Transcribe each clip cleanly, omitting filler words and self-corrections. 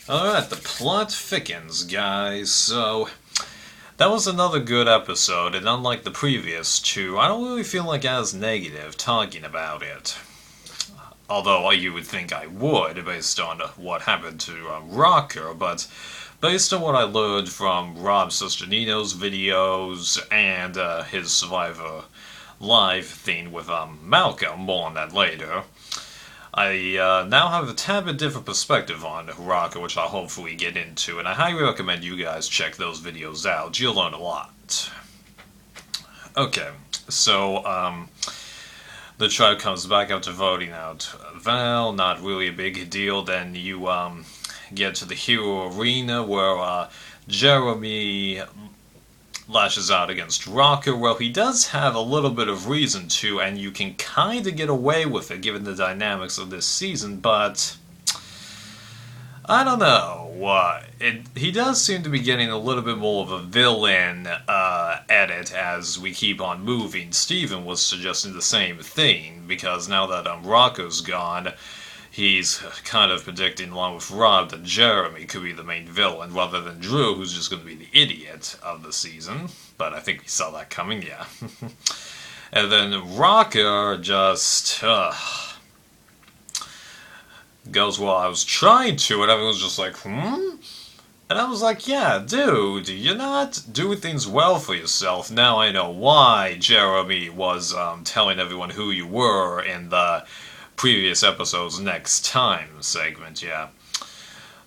Alright, the plot thickens, guys. So, that was another good episode, and unlike the previous two, I don't really feel like as negative talking about it. Although you would think I would, based on what happened to Rocker, but based on what I learned from Rob Sesternino's videos and his Survivor Live thing with Malcolm, more on that later, I now have a tad bit different perspective on Rocker, which I'll hopefully get into, and I highly recommend you guys check those videos out. You'll learn a lot. Okay, so, the tribe comes back after voting out Val, not really a big deal. Then you get to the hero arena where Jeremy lashes out against Rocker. Well, he does have a little bit of reason to, and you can kind of get away with it given the dynamics of this season, but I don't know. He does seem to be getting a little bit more of a villain edit as we keep on moving. Steven was suggesting the same thing, because now that Rocco's gone, he's kind of predicting, along with Rob, that Jeremy could be the main villain, rather than Drew, who's just going to be the idiot of the season. But I think we saw that coming, yeah. And then Rocker just goes, well, I was trying to, and everyone's just like, hmm? And I was like, yeah, dude, you're not doing things well for yourself. Now I know why Jeremy was telling everyone who you were in the previous episode's Next Time segment, yeah.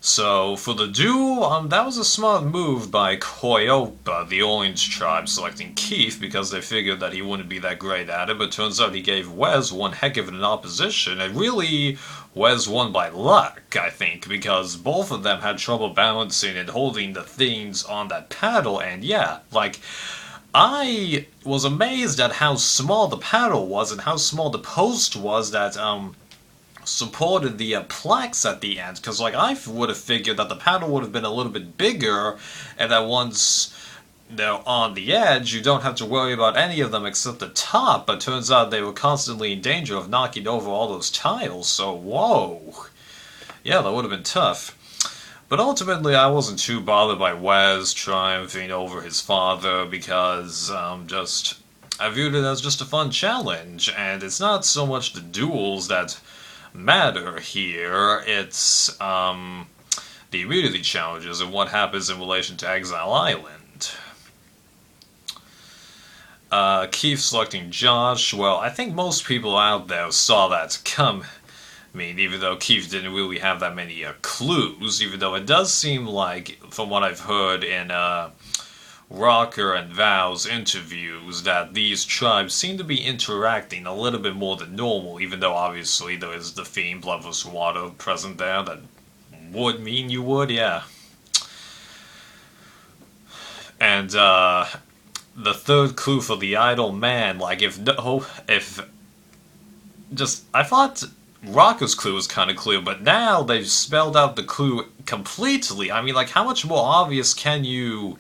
So, for the duel, that was a smart move by Koyopa, the Orange Tribe, selecting Keith because they figured that he wouldn't be that great at it, but turns out he gave Wes one heck of an opposition, and really, Wes won by luck, I think, because both of them had trouble balancing and holding the things on that paddle, and yeah, like, I was amazed at how small the paddle was and how small the post was that, supported the plaques at the end, because like I would have figured that the paddle would have been a little bit bigger, and that once they're on the edge, you don't have to worry about any of them except the top, but turns out they were constantly in danger of knocking over all those tiles, so whoa. Yeah, that would have been tough. But ultimately, I wasn't too bothered by Wes triumphing over his father, because I viewed it as just a fun challenge, and it's not so much the duels that matter here, it's the immunity challenges and what happens in relation to Exile Island. Keith selecting Josh, well, I think most people out there saw that come. I mean, even though Keith didn't really have that many clues, even though it does seem like, from what I've heard in Rocker and Val's interviews, that these tribes seem to be interacting a little bit more than normal, even though obviously there is the theme Blood vs. Water present there that would mean you would, yeah. And the third clue for the idle man, like if I thought Rocker's clue was kind of clear, but now they've spelled out the clue completely. I mean, like, how much more obvious can you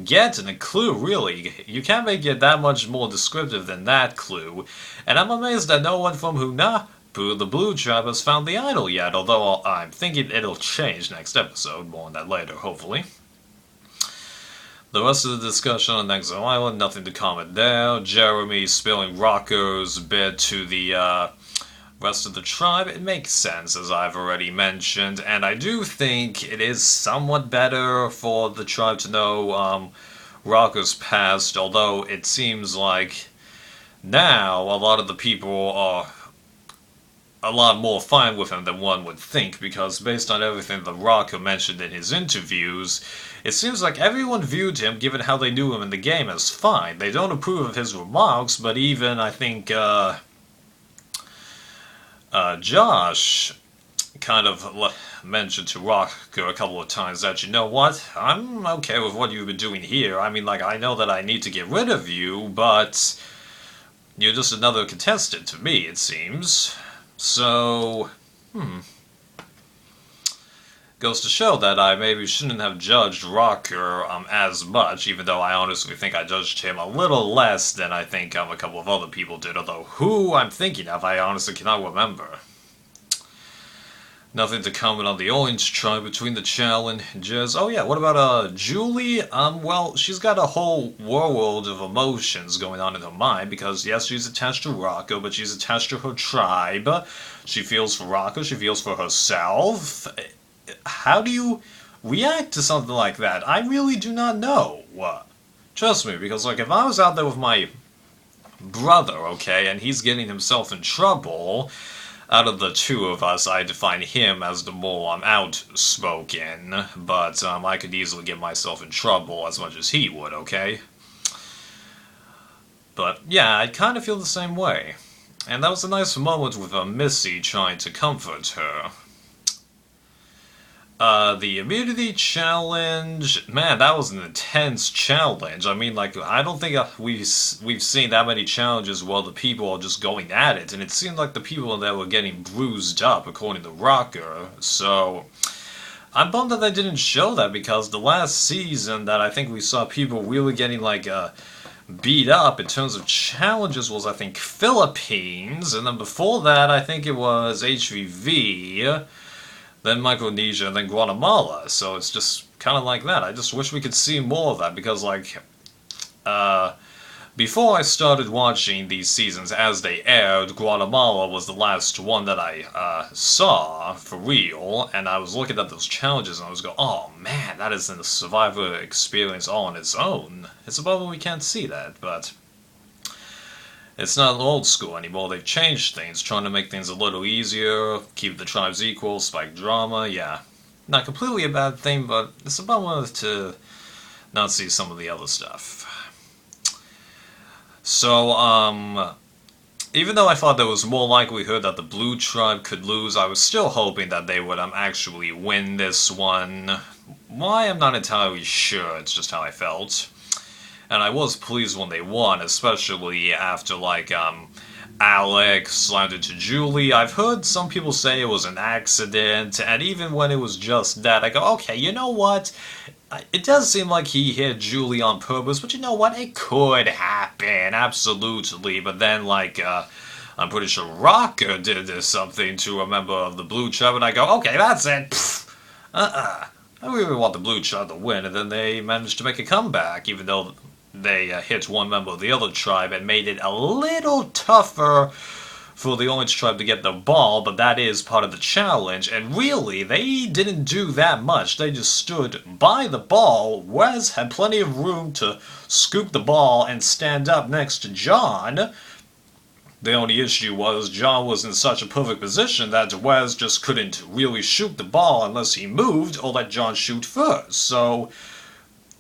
get in a clue, really? You can't make it that much more descriptive than that clue. And I'm amazed that no one from Hunahpu, the Blue Tribe, has found the idol yet, although I'm thinking it'll change next episode. More on that later, hopefully. The rest of the discussion on Exile Island, nothing to comment there. Jeremy spilling Rocker's bit to the rest of the tribe. It makes sense, as I've already mentioned, and I do think it is somewhat better for the tribe to know Rocker's past, although it seems like now a lot of the people are a lot more fine with him than one would think, because based on everything that Rocker mentioned in his interviews, it seems like everyone viewed him, given how they knew him in the game, as fine. They don't approve of his remarks, but even, I think, Josh kind of mentioned to Rocker a couple of times that, you know what, I'm okay with what you've been doing here. I mean, like, I know that I need to get rid of you, but you're just another contestant to me, it seems. So, goes to show that I maybe shouldn't have judged Rocker as much, even though I honestly think I judged him a little less than I think a couple of other people did, although who I'm thinking of I honestly cannot remember. Nothing to comment on the Orange Tribe between the challenges. Oh yeah, what about Julie? Well, she's got a whole world of emotions going on in her mind because yes, she's attached to Rocco, but she's attached to her tribe. She feels for Rocco, she feels for herself. How do you react to something like that? I really do not know. Trust me, because like if I was out there with my brother, okay, and he's getting himself in trouble, out of the two of us, I define him as the more outspoken, but I could easily get myself in trouble as much as he would, okay? But yeah, I kind of feel the same way. And that was a nice moment with Missy trying to comfort her. The immunity challenge, man, that was an intense challenge. I mean, like, I don't think we've seen that many challenges where the people are just going at it, and it seemed like the people that were getting bruised up, according to Rocker. So, I'm bummed that they didn't show that because the last season that I think we saw people really getting like beat up in terms of challenges was I think Philippines, and then before that I think it was HVV. Then Micronesia, and then Guatemala. So it's just kind of like that. I just wish we could see more of that because, like, before I started watching these seasons as they aired, Guatemala was the last one that I saw for real, and I was looking at those challenges and I was going, oh man, that is a Survivor experience all on its own. It's a bummer we can't see that, but it's not old school anymore. They've changed things, trying to make things a little easier, keep the tribes equal, spike drama, yeah. Not completely a bad thing, but it's a bummer to not see some of the other stuff. So, even though I thought there was more likelihood that the blue tribe could lose, I was still hoping that they would actually win this one. Why, I'm not entirely sure, it's just how I felt. And I was pleased when they won, especially after, like, Alex slammed it to Julie. I've heard some people say it was an accident, and even when it was just that, I go, okay, you know what? It does seem like he hit Julie on purpose, but you know what? It could happen, absolutely. But then, like, I'm pretty sure Rocker did something to a member of the Blue Tribe, and I go, okay, that's it. I really want the Blue Tribe to win, and then they managed to make a comeback, even though they hit one member of the other tribe and made it a little tougher for the Orange Tribe to get the ball, but that is part of the challenge, and really, they didn't do that much. They just stood by the ball. Wes had plenty of room to scoop the ball and stand up next to John. The only issue was John was in such a perfect position that Wes just couldn't really shoot the ball unless he moved or let John shoot first, so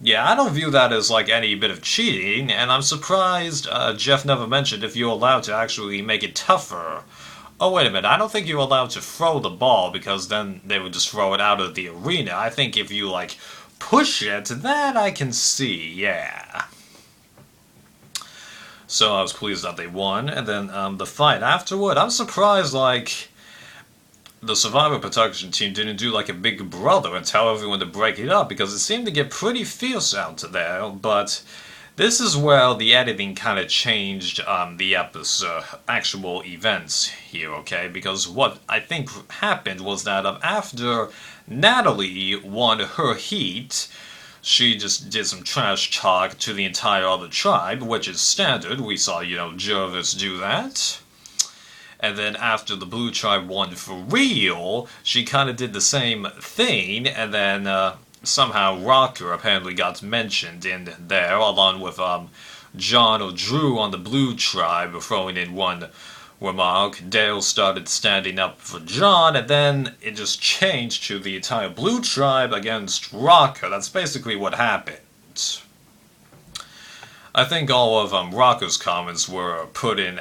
yeah, I don't view that as like any bit of cheating, and I'm surprised Jeff never mentioned if you're allowed to actually make it tougher. Oh, wait a minute, I don't think you're allowed to throw the ball because then they would just throw it out of the arena. I think if you, like, push it, that I can see, yeah. So I was pleased that they won, and then the fight afterward, I'm surprised, like, the Survivor production team didn't do like a Big Brother and tell everyone to break it up because it seemed to get pretty fierce out there, but this is where the editing kind of changed the episode, actual events here, okay? Because what I think happened was that after Natalie won her heat, she just did some trash talk to the entire other tribe, which is standard. We saw, you know, Jervis do that. And then after the Blue Tribe won for real, she kind of did the same thing, and then somehow Rocker apparently got mentioned in there, along with John or Drew on the Blue Tribe throwing in one remark. Dale started standing up for John, and then it just changed to the entire Blue Tribe against Rocker. That's basically what happened. I think all of Rocker's comments were put in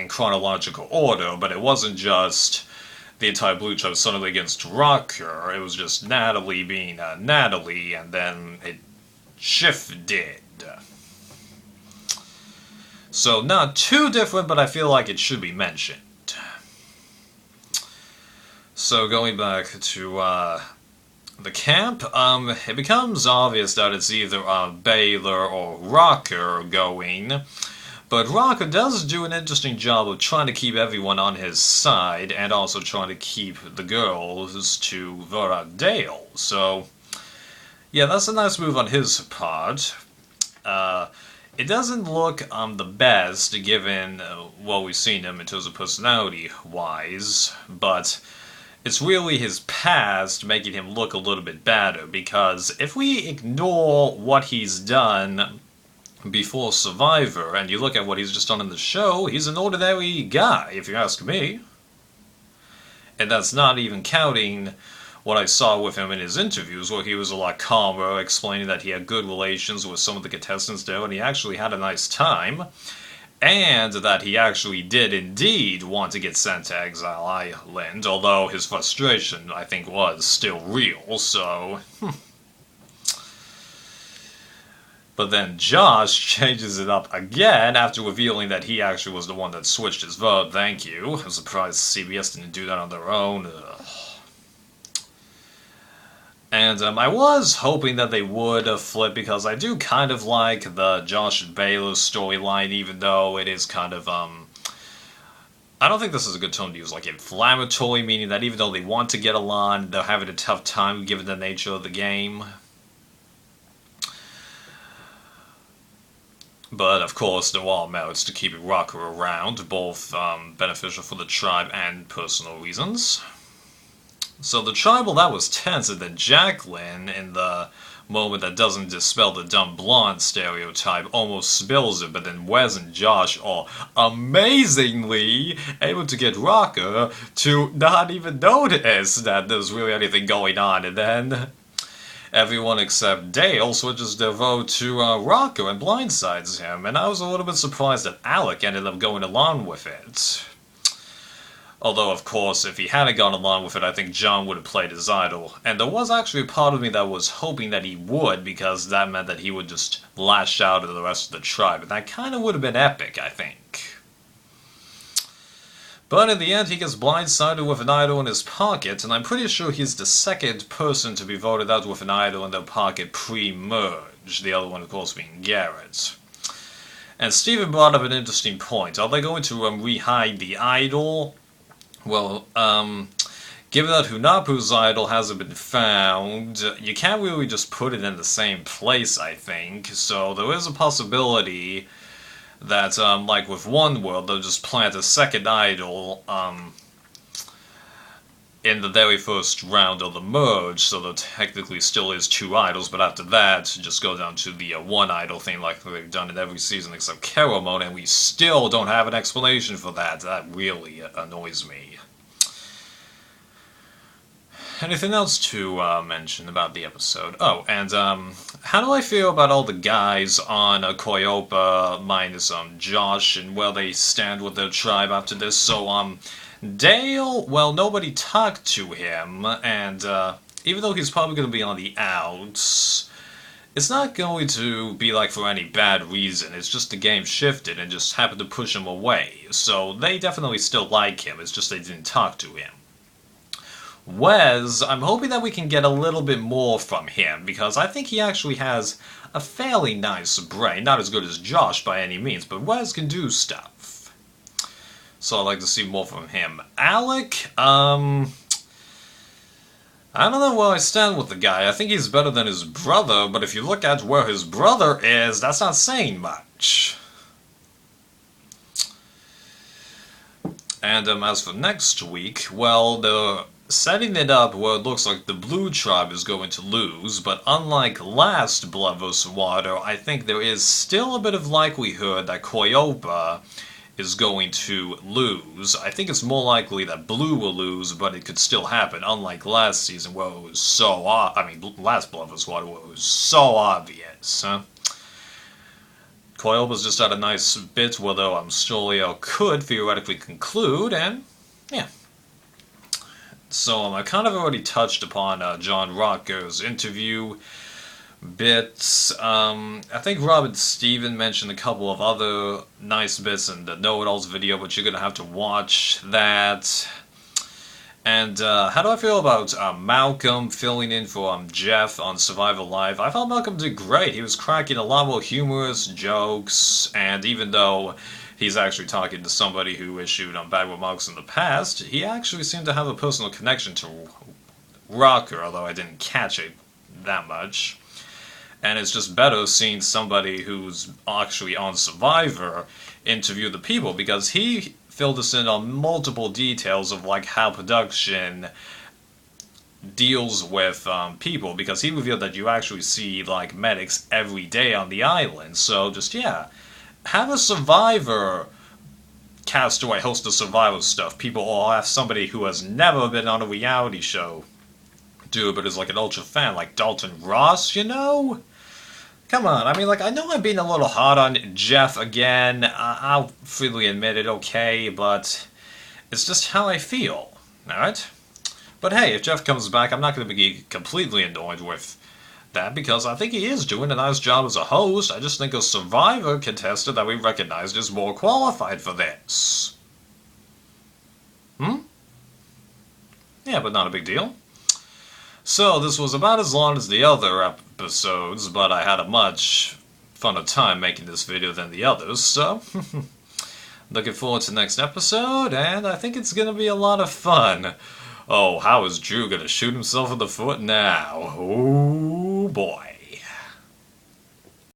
chronological order, but it wasn't just the entire Blue Tribe suddenly against Rocker. It was just Natalie being Natalie, and then it shifted. So not too different, but I feel like it should be mentioned. So going back to the camp, it becomes obvious that it's either Baylor or Rocker going. But Rocker does do an interesting job of trying to keep everyone on his side and also trying to keep the girls to vote out Dale. So, yeah, that's a nice move on his part. It doesn't look the best given what we've seen him in terms of personality-wise, but it's really his past making him look a little bit better, because if we ignore what he's done before Survivor and you look at what he's just done in the show, he's an ordinary guy, if you ask me. And that's not even counting what I saw with him in his interviews, where he was a lot calmer, explaining that he had good relations with some of the contestants there, and he actually had a nice time, and that he actually did indeed want to get sent to Exile Island, although his frustration, I think, was still real, so... But then Josh changes it up again after revealing that he actually was the one that switched his vote. Thank you. I'm surprised CBS didn't do that on their own. Ugh. And I was hoping that they would flip, because I do kind of like the Josh and Baylor storyline, even though it is kind of, I don't think this is a good tone to use, like inflammatory, meaning that even though they want to get along, they're having a tough time given the nature of the game. But, of course, there are merits to keeping Rocker around, both beneficial for the tribe and personal reasons. So the tribe, well, that was tense, and then Jacqueline, in the moment that doesn't dispel the dumb blonde stereotype, almost spills it, but then Wes and Josh are amazingly able to get Rocker to not even notice that there's really anything going on, and then everyone except Dale switches their vote to Rocker and blindsides him, and I was a little bit surprised that Alec ended up going along with it. Although, of course, if he hadn't gone along with it, I think John would have played his idol. And there was actually a part of me that was hoping that he would, because that meant that he would just lash out at the rest of the tribe, and that kind of would have been epic, I think. But in the end, he gets blindsided with an idol in his pocket, and I'm pretty sure he's the second person to be voted out with an idol in their pocket pre-merge, the other one, of course, being Garrett. And Steven brought up an interesting point. Are they going to re-hide the idol? Well, given that Hunapu's idol hasn't been found, you can't really just put it in the same place, I think. So there is a possibility that, like with One World, they'll just plant a second idol in the very first round of the merge, so there technically still is two idols, but after that, just go down to the one idol thing like they've done in every season except Carol Mode, and we still don't have an explanation for that. That really annoys me. Anything else to mention about the episode? Oh, and how do I feel about all the guys on Koyopa minus Josh and where they stand with their tribe after this? So Dale, well, nobody talked to him, and even though he's probably going to be on the outs, it's not going to be like for any bad reason. It's just the game shifted and just happened to push him away. So they definitely still like him, it's just they didn't talk to him. Wes, I'm hoping that we can get a little bit more from him, because I think he actually has a fairly nice brain. Not as good as Josh by any means, but Wes can do stuff. So I'd like to see more from him. Alec, I don't know where I stand with the guy. I think he's better than his brother, but if you look at where his brother is, that's not saying much. And as for next week, well, they're setting it up where it looks like the Blue Tribe is going to lose, but unlike last Blood vs. Water, I think there is still a bit of likelihood that Koyopa is going to lose. I think it's more likely that Blue will lose, but it could still happen, unlike last season where it was so last Blood vs. Water where it was so obvious, huh? Koyopa's just had a nice bit, although Stolio could theoretically conclude, and yeah. So I kind of already touched upon John Rocco's interview bits. I think Rob and Steven mentioned a couple of other nice bits in the Know-It-Alls video, but you're going to have to watch that. And how do I feel about Malcolm filling in for Jeff on Survival Live? I thought Malcolm did great. He was cracking a lot more humorous jokes, and even though he's actually talking to somebody who issued bad remarks in the past, he actually seemed to have a personal connection to Rocker, although I didn't catch it that much. And it's just better seeing somebody who's actually on Survivor interview the people, because he filled us in on multiple details of like how production deals with people, because he revealed that you actually see like medics every day on the island. So just, yeah, have a Survivor castaway host the Survivor stuff. People all have somebody who has never been on a reality show do it, but is like an ultra fan, like Dalton Ross, you know? Come on, I mean, like, I know I'm being a little hard on Jeff again. I'll freely admit it, okay, but it's just how I feel, alright? But hey, if Jeff comes back, I'm not going to be completely annoyed with that, because I think he is doing a nice job as a host. I just think a Survivor contestant that we recognized is more qualified for this. Yeah, but not a big deal. So, this was about as long as the other episodes, but I had a much funner time making this video than the others, so looking forward to the next episode, and I think it's gonna be a lot of fun. Oh, how is Drew gonna shoot himself in the foot now? Oh boy.